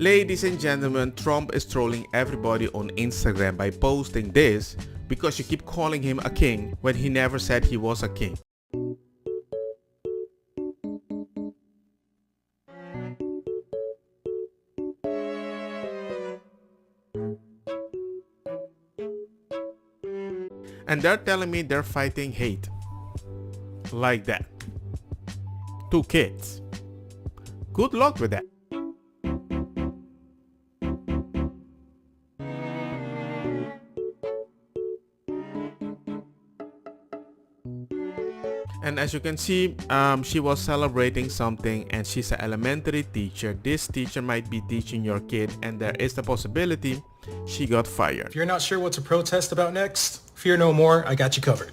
Ladies and gentlemen, Trump is trolling everybody on Instagram by posting this because you keep calling him a king when he never said he was a king. And they're telling me they're fighting hate. Like that. 2 kids. Good luck with that. And as you can see, she was celebrating something, and she's an elementary teacher. This teacher might be teaching your kid, and there is the possibility she got fired. If you're not sure what to protest about next, fear no more, I got you covered.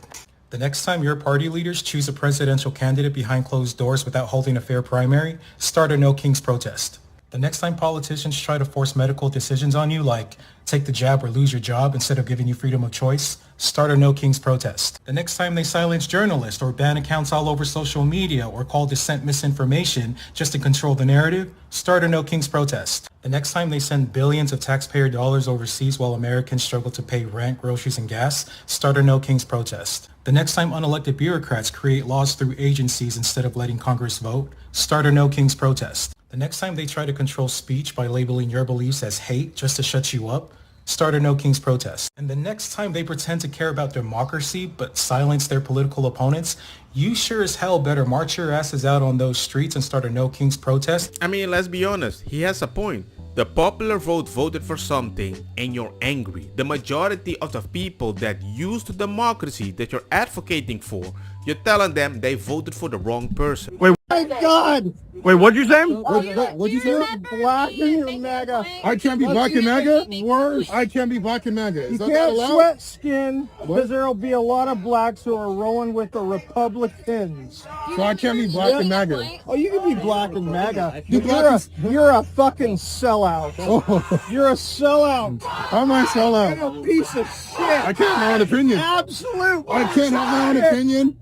The next time your party leaders choose a presidential candidate behind closed doors without holding a fair primary, start a No Kings protest. The next time politicians try to force medical decisions on you, like take the jab or lose your job instead of giving you freedom of choice, start a No Kings protest. The next time they silence journalists or ban accounts all over social media or call dissent misinformation just to control the narrative, start a No Kings protest. The next time they send billions of taxpayer dollars overseas while Americans struggle to pay rent, groceries, and gas, start a No Kings protest. The next time unelected bureaucrats create laws through agencies instead of letting Congress vote, start a No Kings protest. The next time they try to control speech by labeling your beliefs as hate just to shut you up, start a No Kings protest. And the next time they pretend to care about democracy but silence their political opponents, you sure as hell better march your asses out on those streets and start a No Kings protest. I mean, let's be honest, he has a point. The popular vote voted for something and you're angry. The majority of the people that use the democracy that you're advocating for, you're telling them they voted for the wrong person. Wait, my God! Wait, what'd you say? What'd you say? Black and you're MAGA. I can't be black and MAGA? Worse. I can't be black and MAGA. You Is that can't allowed? sweat skin because there'll be a lot of blacks who are rolling with the Republicans. So I can't be black and MAGA. Oh, you can be black and MAGA. You You're a fucking sellout. Oh, You're a sellout. how am I sell out? You're a piece of shit. I can't have my own opinion. Absolute. I can't have my own opinion.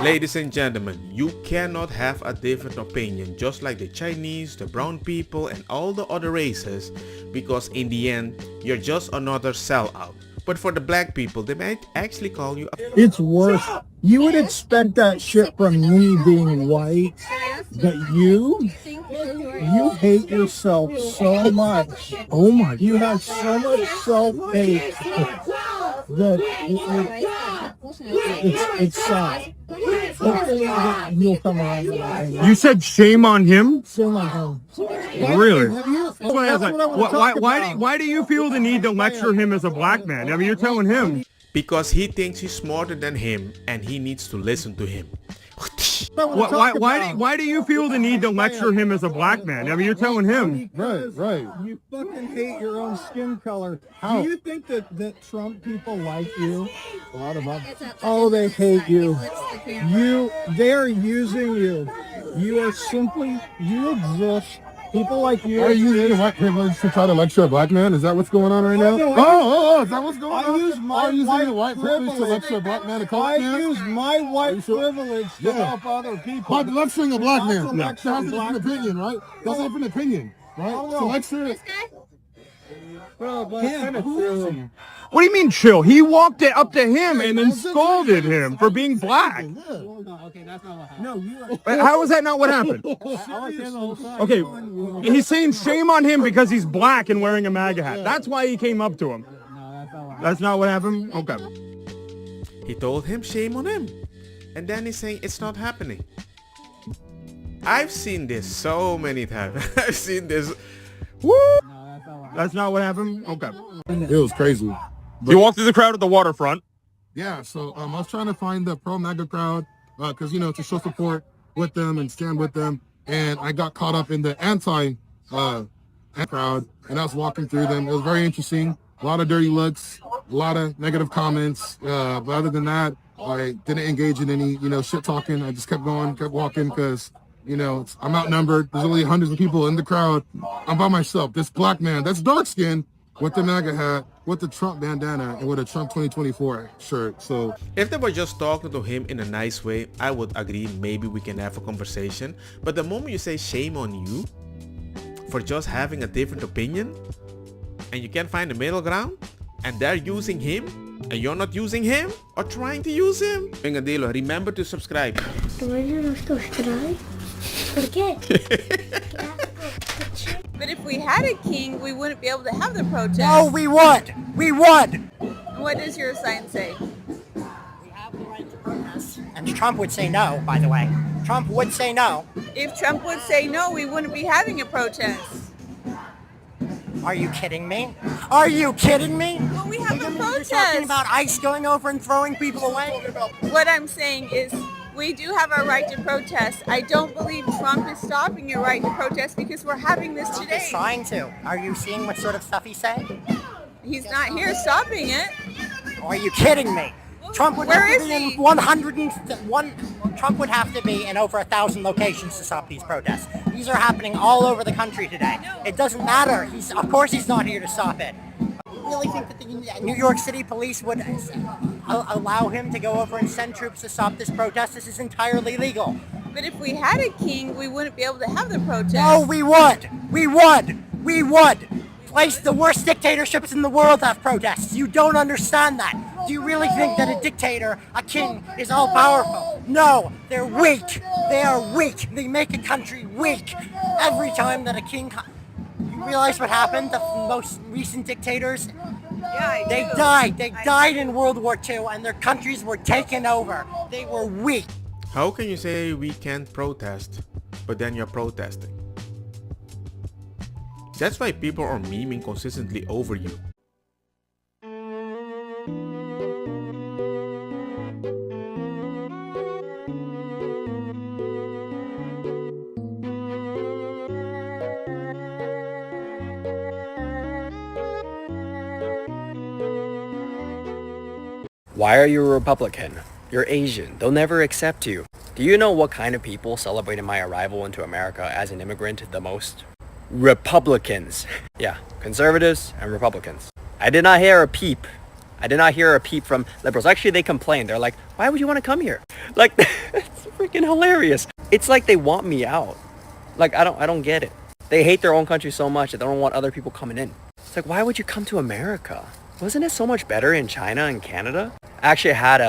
Ladies and gentlemen, you cannot have a different opinion, just like the Chinese, the brown people, and all the other races, because in the end, you're just another sellout. But for the black people, they might actually call you a... It's worse. You would expect that shit from me being white, but you hate yourself so much. Oh my! You have so much self-hate that it's sad. Hopefully you'll come around to that. You said shame on him? Shame on him. Really? Why Why do you feel the need to lecture him as a black man? I mean, you're telling him. Because he thinks he's smarter than him and he needs to listen to him. Why do you feel the need to lecture him as a black man? I mean, you're telling him. Right. You fucking hate your own skin color. How? Do you think that Trump people like you? A lot of them. Oh, they hate you. They're using you. You exist. People like you. Are you using white privilege to try to lecture a black man? Is that what's going on right now? Oh, is that what's going on? I use my white privilege to lecture a black man? I use my white privilege to help other people. But lecturing a black man, No. that's a different opinion, right? That's a different opinion, right? So lecture... What do you mean chill? He walked up to him and then scolded him for being black. Okay, that's not what happened. How is that not what happened? Okay, he's saying shame on him because he's black and wearing a MAGA hat. That's why he came up to him. That's not what happened? Okay. He told him shame on him. And then he's saying it's not happening. I've seen this so many times. I've seen this. Woo! That's not what happened? Okay. It was crazy. You walked through the crowd at the waterfront. Yeah, so I was trying to find the pro-MAGA crowd because, to show support with them and stand with them. And I got caught up in the anti-crowd, and I was walking through them. It was very interesting. A lot of dirty looks, a lot of negative comments. But other than that, I didn't engage in any, shit talking. I just kept going, kept walking because, I'm outnumbered. There's only hundreds of people in the crowd. I'm by myself. This black man, that's dark skinned, with the MAGA hat, with the Trump bandana, and with a Trump 2024 shirt. So if they were just talking to him in a nice way, I would agree maybe we can have a conversation. But the moment you say shame on you, for just having a different opinion? And you can't find the middle ground? And they're using him? And you're not using him? Or trying to use him? Venga, dilo. Remember to subscribe. Remember to subscribe? ¿Por qué? But if we had a king, we wouldn't be able to have the protest. No, we would. We would. And what does your sign say? We have the right to protest. And Trump would say no, by the way. Trump would say no. If Trump would say no, we wouldn't be having a protest. Are you kidding me? Are you kidding me? Well, we have a You're protest. talking about ICE going over and throwing people away? What I'm saying is we do have our right to protest. I don't believe Trump is stopping your right to protest because we're having this Trump today. is trying to. Are you seeing what sort of stuff he's saying? He's not here stopping it. Are you kidding me? Trump would Where have to is be he? in 101. Trump would have to be in over 1,000 locations to stop these protests. These are happening all over the country today. It doesn't matter. Of course he's not here to stop it. You really think that the New York City police would allow him to go over and send troops to stop this protest? This is entirely legal. But if we had a king, we wouldn't be able to have the protest. No, we would. We would. We would. The worst dictatorships in the world have protests. You don't understand that. Do you really think that a dictator, a king, is all powerful? No, they're weak. They are weak. They make a country weak. Every time that a king... You realize what happened? The most recent dictators? Yeah, I They do. died. They died in World War II and their countries were taken over. They were weak. How can you say we can't protest, but then you're protesting? That's why people are memeing consistently over you. Why are you a Republican? You're Asian. They'll never accept you. Do you know what kind of people celebrated my arrival into America as an immigrant the most? Republicans. Yeah, conservatives and Republicans. I did not hear a peep. I did not hear a peep from liberals. Actually, they complained. They're like, why would you want to come here? Like, it's freaking hilarious. It's like they want me out. Like, I don't get it. They hate their own country so much that they don't want other people coming in. It's like, why would you come to America? Wasn't it so much better in China and Canada? I actually had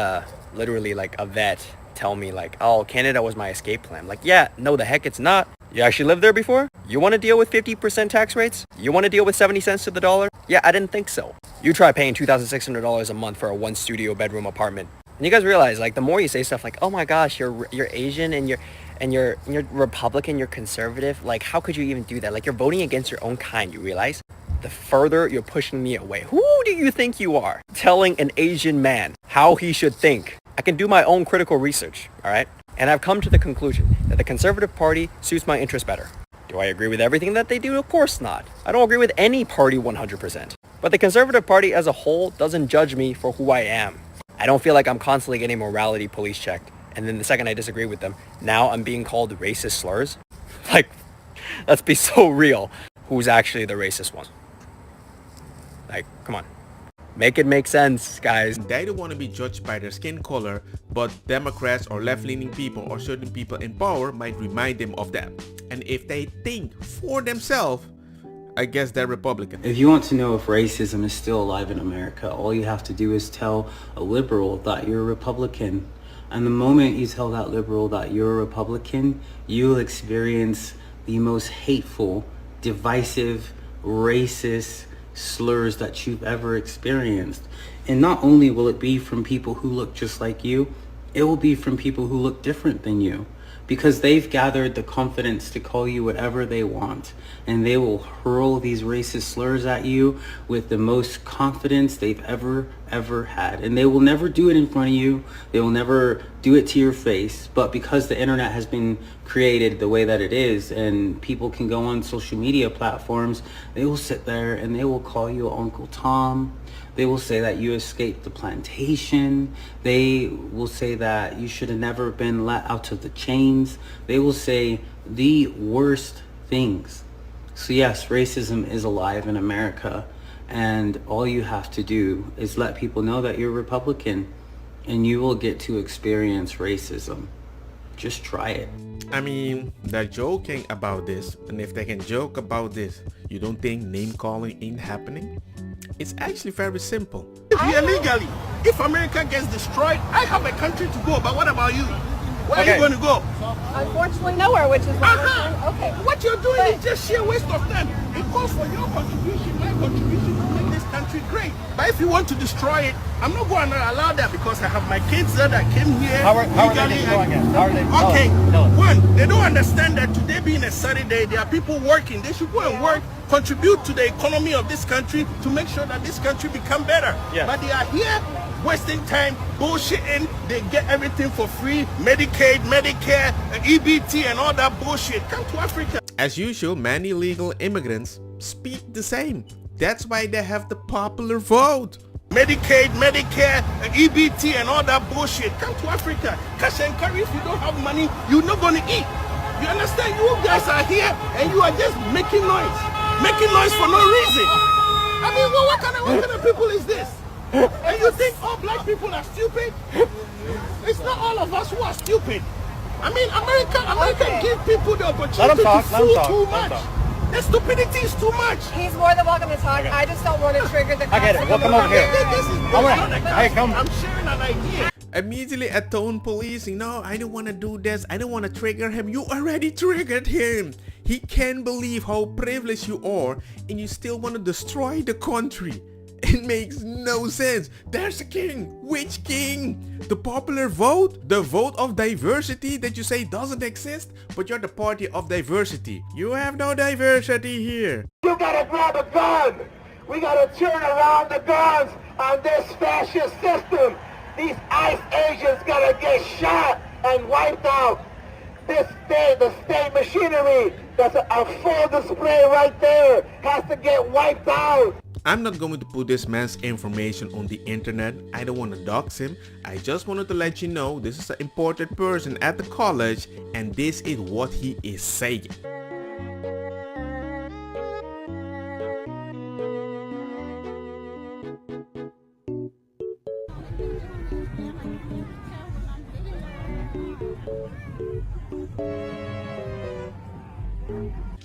literally like a vet tell me like, oh, Canada was my escape plan. Like, yeah, no, the heck it's not. You actually lived there before? You want to deal with 50% tax rates? You want to deal with 70 cents to the dollar? Yeah, I didn't think so. You try paying $2,600 a month for a 1 studio bedroom apartment. And you guys realize, like, the more you say stuff like, oh my gosh, you're Asian and you're Republican, you're conservative. Like, how could you even do that? Like, you're voting against your own kind, you realize? The further you're pushing me away. Who do you think you are? Telling an Asian man how he should think. I can do my own critical research, all right? And I've come to the conclusion that the Conservative Party suits my interests better. Do I agree with everything that they do? Of course not. I don't agree with any party 100%. But the Conservative Party as a whole doesn't judge me for who I am. I don't feel like I'm constantly getting morality police checked. And then the second I disagree with them, now I'm being called racist slurs. Like, let's be so real. Who's actually the racist one? Like, come on. Make it make sense, guys. They don't want to be judged by their skin color, but Democrats or left-leaning people or certain people in power might remind them of that. And if they think for themselves, I guess they're Republican. If you want to know if racism is still alive in America, all you have to do is tell a liberal that you're a Republican. And the moment you tell that liberal that you're a Republican, you'll experience the most hateful, divisive, racist slurs that you've ever experienced. And not only will it be from people who look just like you, it will be from people who look different than you, because they've gathered the confidence to call you whatever they want, and they will hurl these racist slurs at you with the most confidence they've ever had. And they will never do it in front of you. They will never do it to your face. But because the internet has been created the way that it is, and people can go on social media platforms, they will sit there and they will call you Uncle Tom. They will say that you escaped the plantation. They will say that you should have never been let out of the chains. They will say the worst things. So yes, racism is alive in America, and all you have to do is let people know that you're Republican, and you will get to experience racism. Just try it. I mean, they're joking about this, and if they can joke about this, you don't think name calling ain't happening? It's actually very simple. Illegally, if America gets destroyed, I have a country to go, but what about you? Where are you going to go? Unfortunately, nowhere, which is what we're doing. Okay. What you're doing is just sheer waste of time. It calls for your contribution, my contribution to make this country great. But if you want to destroy it, I'm not going to allow that because I have my kids there that came here. How are they destroying it? How are they? Okay, one, they don't understand that today being a Saturday, there are people working. They should go and work, contribute to the economy of this country to make sure that this country become better. Yeah. But they are here wasting time, bullshitting. They get everything for free, Medicaid, Medicare, EBT and all that bullshit. Come to Africa. As usual, many illegal immigrants speak the same. That's why they have the popular vote. Medicaid, Medicare, EBT and all that bullshit. Come to Africa. Cash and carry, if you don't have money, you're not going to eat. You understand? You guys are here and you are just making noise. Making noise for no reason. I mean, well, what kind of people is this? And you think all black people are stupid? It's not all of us who are stupid. I mean, America give people the opportunity to fool too much. The stupidity is too much. He's more than welcome to talk. Okay. I just don't want to trigger the... I get it. Well, come over here. I'm sharing an idea. Immediately atone policing. No, I don't want to do this. I don't want to trigger him. You already triggered him. He can't believe how privileged you are and you still want to destroy the country. It makes no sense. There's a king. Which king? The popular vote? The vote of diversity that you say doesn't exist? But you're the party of diversity. You have no diversity here. You gotta grab a gun. We gotta turn around the guns on this fascist system. These ICE agents gotta get shot and wiped out. The state machinery, that's a full display right there, has to get wiped out. I'm not going to put this man's information on the internet. I don't want to dox him. I just wanted to let you know this is an important person at the college and this is what he is saying.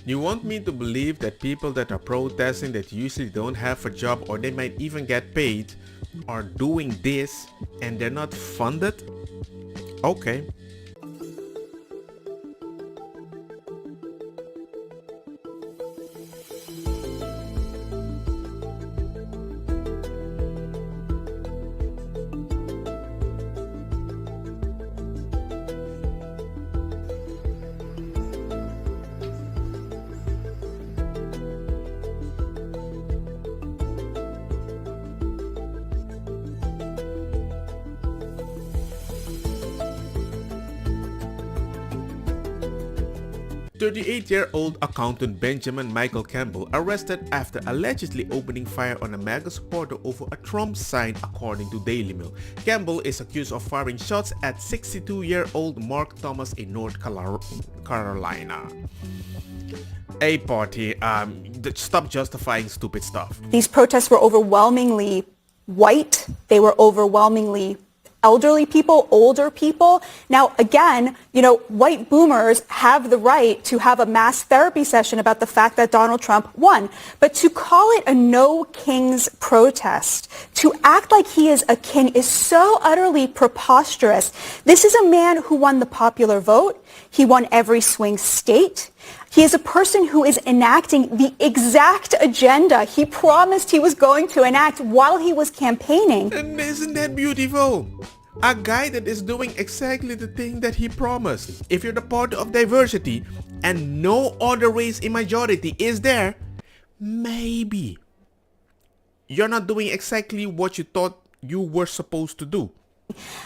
You want me to believe that people that are protesting that usually don't have a job or they might even get paid are doing this and they're not funded? Okay. "38-year-old accountant Benjamin Michael Campbell arrested after allegedly opening fire on a MAGA supporter over a Trump sign, according to Daily Mail. Campbell is accused of firing shots at 62-year-old Mark Thomas in North Carolina. A party, stop justifying stupid stuff. These protests were overwhelmingly white. They were overwhelmingly elderly people, older people. Now, again, white boomers have the right to have a mass therapy session about the fact that Donald Trump won. But to call it a no kings protest, to act like he is a king is so utterly preposterous. This is a man who won the popular vote. He won every swing state. He is a person who is enacting the exact agenda he promised he was going to enact while he was campaigning. And isn't that beautiful? A guy that is doing exactly the thing that he promised. If you're the party of diversity and no other race in majority is there, maybe you're not doing exactly what you thought you were supposed to do.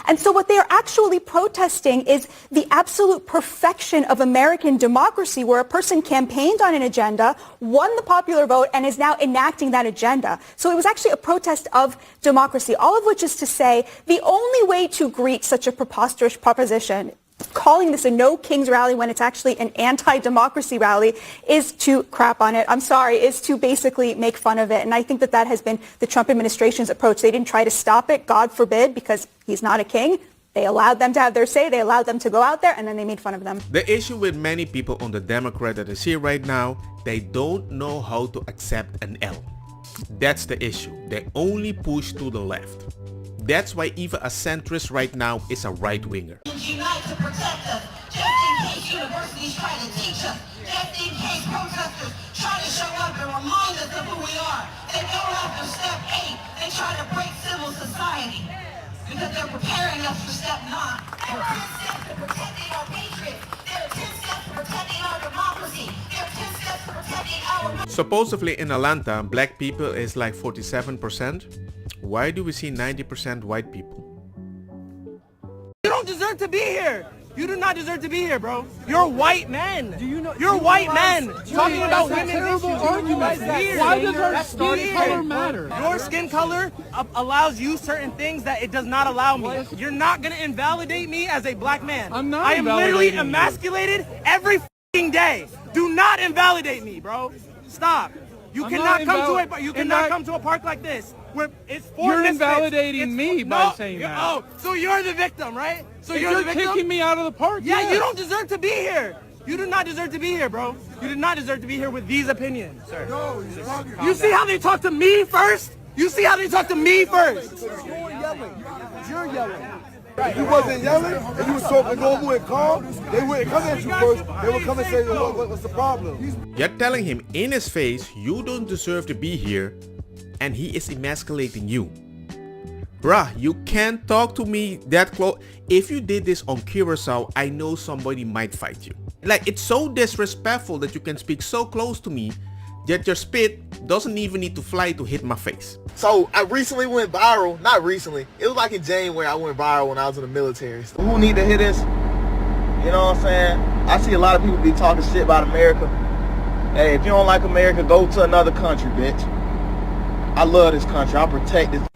And so what they are actually protesting is the absolute perfection of American democracy, where a person campaigned on an agenda, won the popular vote, and is now enacting that agenda. So it was actually a protest of democracy, all of which is to say the only way to greet such a preposterous proposition, calling this a no kings rally when it's actually an anti-democracy rally, is to crap on it. I'm sorry, is to basically make fun of it. And I think that has been the Trump administration's approach. They didn't try to stop it, God forbid, because he's not a king. They allowed them to have their say, they allowed them to go out there, and then they made fun of them. The issue with many people on the Democrat that is here right now, they don't know how to accept an L. That's the issue. They only push to the left. That's why even a centrist right now is a right-winger. Unite to protect us, just in case universities try to teach us, just in case protesters try to show up and remind us of who we are. They go after step 8 and try to break civil society because they're preparing us for step 9. There are 10 steps to protecting our patriots. There are 10 steps to protecting our democracy. There are 10 steps to protecting our... Supposedly in Atlanta, black people is like 47%. Why do we see 90% white people? You don't deserve to be here. You do not deserve to be here, bro. You're white men. Do you know? You're white men talking about women's issues. Why does our skin color matter? Your skin color allows you certain things that it does not allow me. You're not gonna invalidate me as a black man. I'm not. I am literally emasculated every fucking day. Do not invalidate me, bro. Stop. You cannot come to a park like this. It's for you're misfits. invalidating me by saying that. Oh, so you're the victim, right? So you're the victim? Kicking me out of the park. Yeah, you don't deserve to be here. You do not deserve to be here, bro. You do not deserve to be here with these opinions, sir. No, you see how they talk to me first? You see how they talk to me first? You're yelling. You're yelling. If you wasn't yelling and you was talking normal and calm, they wouldn't come at you first. They would come and say, what's the problem? You're telling him in his face, you don't deserve to be here, and he is emasculating you. Bruh, you can't talk to me that close. If you did this on Curacao, I know somebody might fight you. Like, it's so disrespectful that you can speak so close to me that your spit doesn't even need to fly to hit my face. So I recently went viral. Not recently. It was like in January I went viral when I was in the military. So who need to hear this? You know what I'm saying? I see a lot of people be talking shit about America. Hey, if you don't like America, go to another country, bitch. I love this country. I protect this.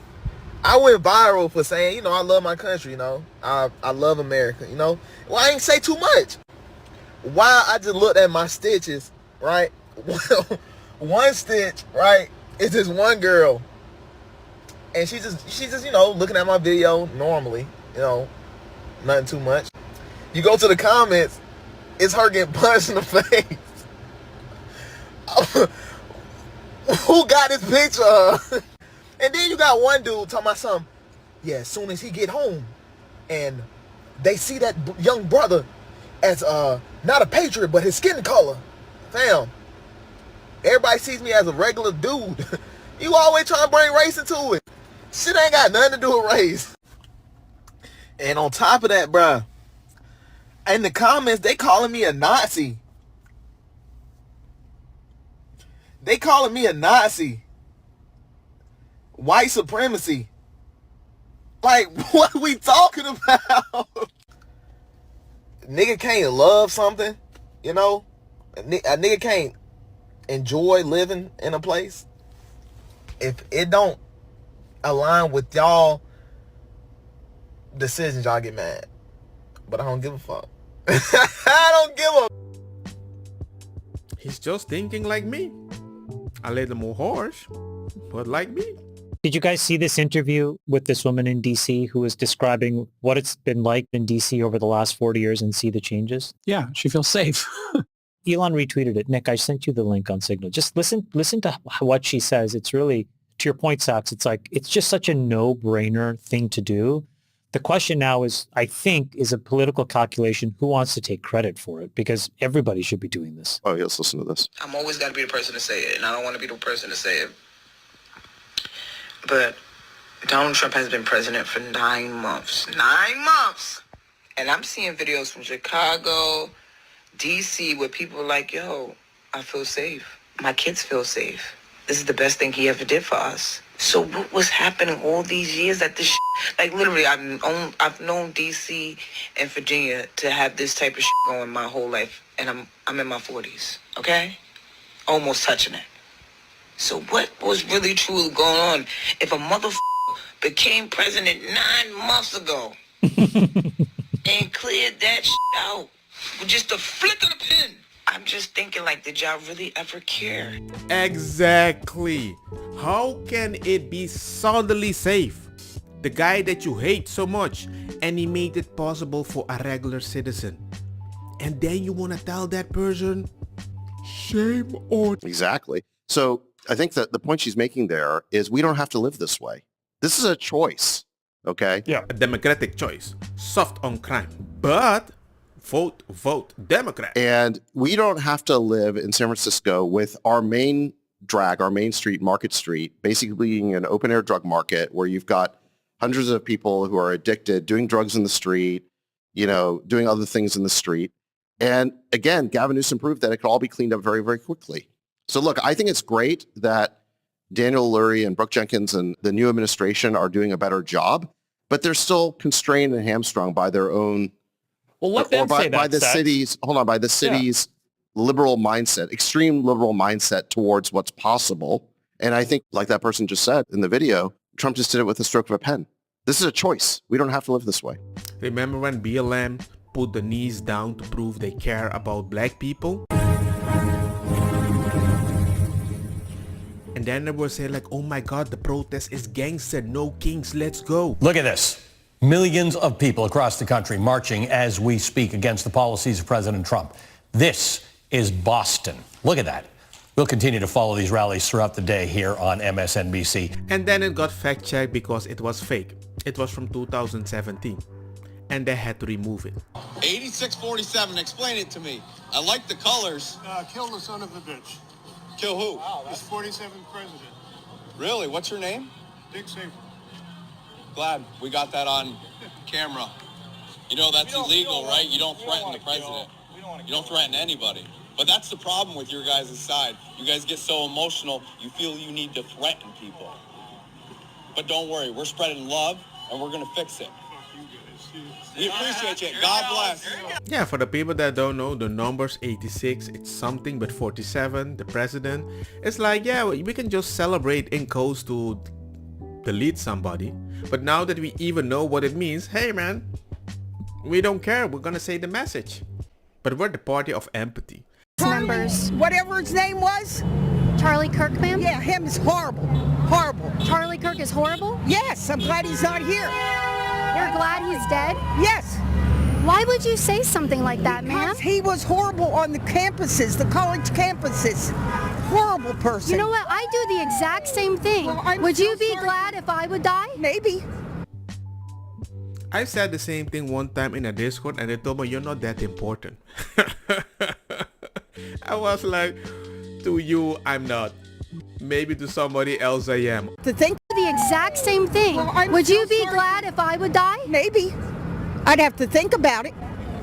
I went viral for saying, you know, I love my country, you know. I love America, you know. Well, I ain't say too much. Why I just looked at my stitches, right? One stitch, right, is this one girl. And she's just, you know, looking at my video normally, you know, nothing too much. You go to the comments, it's her getting punched in the face. Who got this picture? And then you got one dude talking about something. Yeah, as soon as he get home and they see that young brother as not a patriot, but his skin color. Fam, everybody sees me as a regular dude. You always trying to bring race into it. Shit ain't got nothing to do with race. And on top of that, bruh, in the comments, they calling me a Nazi. They calling me a Nazi. White supremacy. Like, what are we talking about? Nigga can't love something, you know? A nigga can't enjoy living in a place. If it don't align with y'all decisions, y'all get mad. But I don't give a fuck. I don't give a... He's just thinking like me. A little more harsh, but like me. Did you guys see this interview with this woman in DC who was describing what it's been like in DC over the last 40 years and see the changes? Yeah, she feels safe. Elon retweeted it. Nick, I sent you the link on Signal. Just listen to what she says. It's really, to your point, Sachs, it's like, it's just such a no-brainer thing to do. The question now is, I think, is a political calculation. Who wants to take credit for it? Because everybody should be doing this. Oh, yes, listen to this. I'm always got to be the person to say it, and I don't want to be the person to say it. But Donald Trump has been president for 9 months. 9 months! And I'm seeing videos from Chicago, D.C., where people are like, yo, I feel safe. My kids feel safe. This is the best thing he ever did for us. So what was happening all these years that this like literally I've known D.C. and Virginia to have this type of going my whole life, and I'm in my 40s, okay? Almost touching it. So what was really truly going on if a motherfucker became president 9 months ago and cleared that out with just a flick of the pen? I'm just thinking, like, did y'all really ever care? Exactly. How can it be solidly safe? The guy that you hate so much, and he made it possible for a regular citizen. And then you want to tell that person, shame on... Exactly. So I think that the point she's making there is we don't have to live this way. This is a choice, okay? Yeah. A democratic choice. Soft on crime. But vote Democrat. And we don't have to live in San Francisco with our main drag, our main street, Market Street, basically being an open-air drug market where you've got hundreds of people who are addicted, doing drugs in the street, you know, doing other things in the street. And again, Gavin Newsom proved that it could all be cleaned up very, very quickly. So look, I think it's great that Daniel Lurie and Brooke Jenkins and the new administration are doing a better job, but they're still constrained and hamstrung by their own, well, let them say that, by the city's, by the city's liberal mindset, extreme liberal mindset towards what's possible. And I think, like that person just said in the video, Trump just did it with a stroke of a pen. This is a choice. We don't have to live this way. Remember when BLM put the knees down to prove they care about black people? And then they were saying like, oh my God, the protest is gangster, no kings, let's go. Look at this. Millions of people across the country marching as we speak against the policies of President Trump. This is Boston. Look at that. We'll continue to follow these rallies throughout the day here on MSNBC. And then it got fact-checked because it was fake. It was from 2017. And they had to remove it. 8647, explain it to me. I like the colors. Kill the son of a bitch. Kill who? Wow, he's 47th president. Really? What's your name? Dick Safer. Glad we got that on camera. You know that's illegal, right? You don't threaten the president. You don't threaten anybody. But that's the problem with your guys' side. You guys get so emotional, you feel you need to threaten people. But don't worry, we're spreading love, and we're going to fix it. We appreciate you. God bless. Yeah, for the people that don't know, the numbers 86, it's something, but 47, the president, it's like, yeah, we can just celebrate in codes to delete somebody. But now that we even know what it means, hey man, we don't care. We're going to say the message. But we're the party of empathy. Members. Whatever his name was? Charlie Kirk, ma'am? Yeah, him is horrible. Horrible. Charlie Kirk is horrible? Yes, I'm glad he's not here. You're glad he's dead? Yes. Why would you say something like that, ma'am? Because he was horrible on the campuses, the college campuses. Horrible person. You know what? I do the exact same thing. Well, would you be glad if I would die? Maybe. I said the same thing one time in a Discord and they told me you're not that important. I was like, to you, I'm not. Maybe to somebody else I am. To think the exact same thing. Well, would you be glad if I would die? Maybe. I'd have to think about it.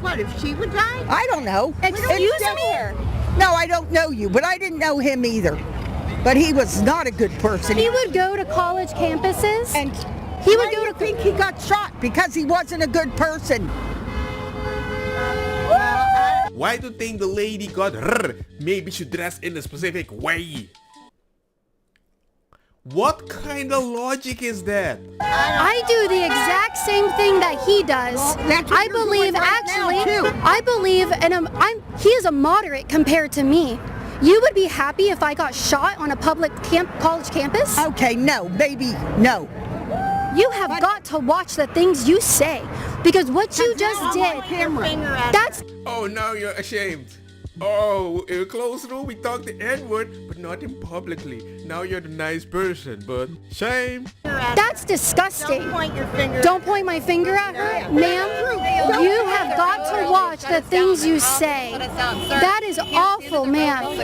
What, if she would die? I don't know. Excuse me? No, I don't know you, but I didn't know him either. But he was not a good person. He would go to college campuses and he would go to think he got shot because he wasn't a good person. Why do you think the lady got maybe she dressed in a specific way? What kind of logic is that? I do the exact same thing that he does. I believe I believe he is a moderate compared to me. You would be happy if I got shot on a public college campus? Okay, no, baby, no. You have got to watch the things you say because what you just did, that's... Oh, now you're ashamed. Oh, in a closed room we talk the N-word, but not in publicly. Now you're the nice person, but shame. That's disgusting. Don't point your finger. Don't point my finger at her, ma'am. You have got to watch the things you say. That is awful, ma'am.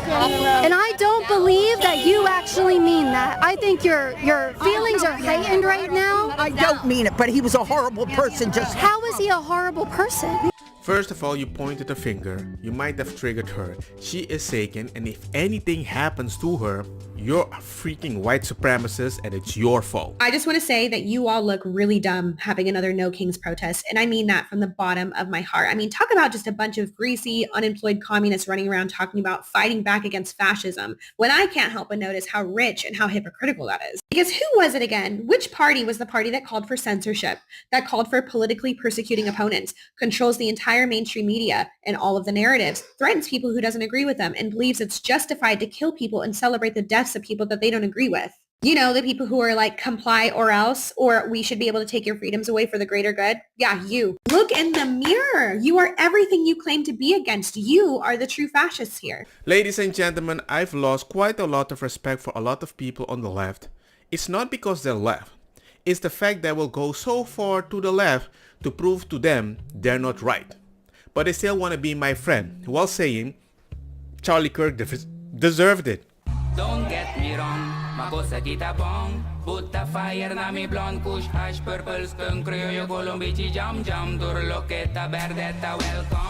And I don't believe that you actually mean that. I think your feelings are heightened right now. I don't mean it, but he was a horrible person. Just how is he a horrible person? First of all, you pointed a finger. You might have triggered her. She is Satan, and if anything happens to her, you're a freaking white supremacist and it's your fault. I just want to say that you all look really dumb having another No Kings protest, and I mean that from the bottom of my heart. I mean, talk about just a bunch of greasy, unemployed communists running around talking about fighting back against fascism, when I can't help but notice how rich and how hypocritical that is. Because who was it again? Which party was the party that called for censorship, that called for politically persecuting opponents, controls the entire mainstream media and all of the narratives, threatens people who doesn't agree with them, and believes it's justified to kill people and celebrate the deaths of people that they don't agree with? You know, the people who are like comply or else, or we should be able to take your freedoms away for the greater good. Yeah, you. Look in the mirror. You are everything you claim to be against. You are the true fascists here. Ladies and gentlemen, I've lost quite a lot of respect for a lot of people on the left. It's not because they're left. It's the fact that we'll go so far to the left to prove to them they're not right. But they still want to be my friend while saying Charlie Kirk deserved it. Don't get me wrong, makosa kita bong. Put the fire na mi blonde kush hash purple skunk creo yo colombici jam jam. Turloketa verdeta welcome.